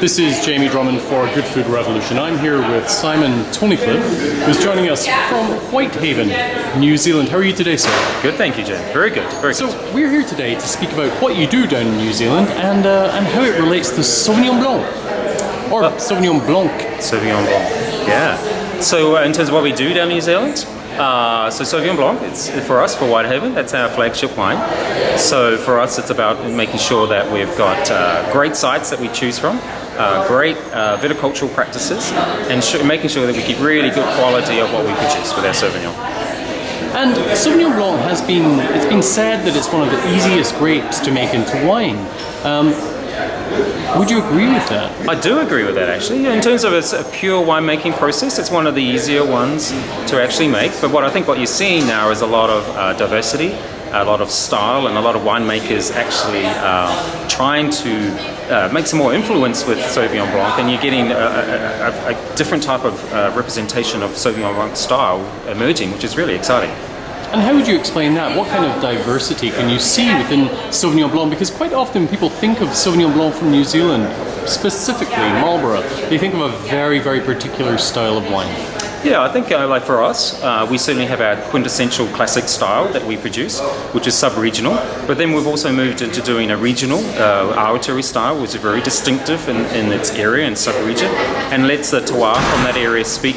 This is Jamie Drummond for Good Food Revolution. I'm here with Simon Toneycliffe, who's joining us from Whitehaven, New Zealand. How are you today, sir? Good, thank you, Jim. Very good, very good. So we're here today to speak about what you do down in New Zealand and how it relates to Sauvignon Blanc, or Sauvignon Blanc. Sauvignon Blanc, yeah. So in terms of what we do down in New Zealand, so Sauvignon Blanc, it's for us, for Whitehaven, that's our flagship wine. So for us, it's about making sure that we've got great sites that we choose from, great viticultural practices, and making sure that we get really good quality of what we produce with our Sauvignon. And Sauvignon Blanc it's been said that it's one of the easiest grapes to make into wine. Would you agree with that? I do agree with that, actually. In terms of a pure winemaking process, it's one of the easier ones to actually make. But what you're seeing now is a lot of diversity, a lot of style, and a lot of winemakers actually trying to make some more influence with Sauvignon Blanc, and you're getting a different type of representation of Sauvignon Blanc style emerging, which is really exciting. And how would you explain that? What kind of diversity can you see within Sauvignon Blanc? Because quite often people think of Sauvignon Blanc from New Zealand, specifically Marlborough. They think of a very, very particular style of wine. Yeah, I think like for us, we certainly have our quintessential classic style that we produce, which is sub-regional. But then we've also moved into doing a regional aratory style, which is very distinctive in its area and sub-region, and lets the terroir from that area speak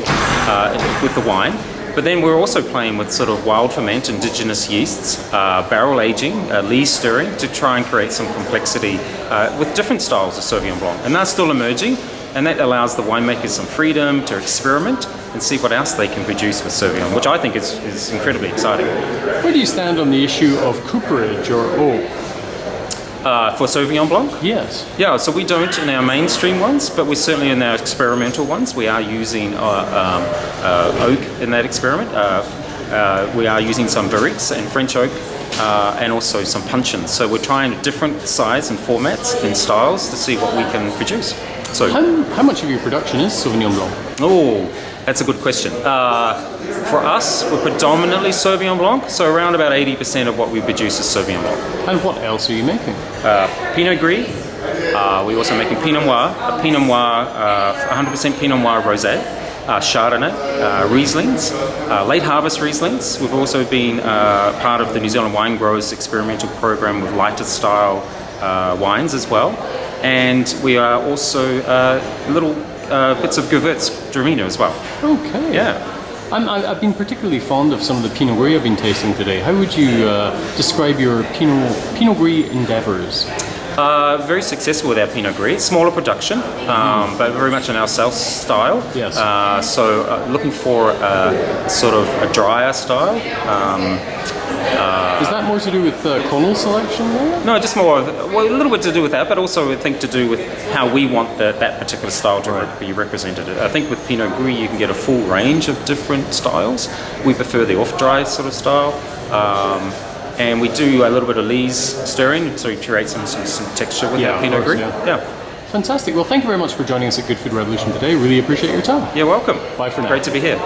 with the wine. But then we're also playing with sort of wild ferment, indigenous yeasts, barrel aging, lees stirring to try and create some complexity with different styles of Sauvignon Blanc. And that's still emerging, and that allows the winemakers some freedom to experiment and see what else they can produce with Sauvignon, which I think is incredibly exciting. Where do you stand on the issue of cooperage or oak? For Sauvignon Blanc? Yes. Yeah, so we don't in our mainstream ones, but we're certainly in our experimental ones. We are using oak in that experiment. We are using some barriques and French oak, and also some puncheons. So we're trying different size and formats and styles to see what we can produce. So how much of your production is Sauvignon Blanc? Oh, that's a good question. For us, we're predominantly Sauvignon Blanc, so around about 80% of what we produce is Sauvignon Blanc. And what else are you making? Pinot Gris. We're also making Pinot Noir, 100% Pinot Noir Rosé, Chardonnay, Rieslings, late harvest Rieslings. We've also been part of the New Zealand Wine Growers experimental program with lighter style wines as well. And we are also little bits of Gewürztraminer as well. Okay. Yeah. I've been particularly fond of some of the Pinot Gris I've been tasting today. How would you describe your Pinot Gris endeavours? Very successful with our Pinot Gris. Smaller production, but very much in our South style. Yes. So looking for sort of a drier style. Is that more to do with clonal selection there? No, just more, a little bit to do with that, but also I think to do with how we want that particular style to be represented. I think with Pinot Gris you can get a full range of different styles. We prefer the off-dry sort of style. And we do a little bit of lees stirring, so we create some texture with that Pinot Gris. Yeah. Fantastic. Well, thank you very much for joining us at Good Food Revolution today. Really appreciate your time. You're welcome. Bye for now. Great to be here.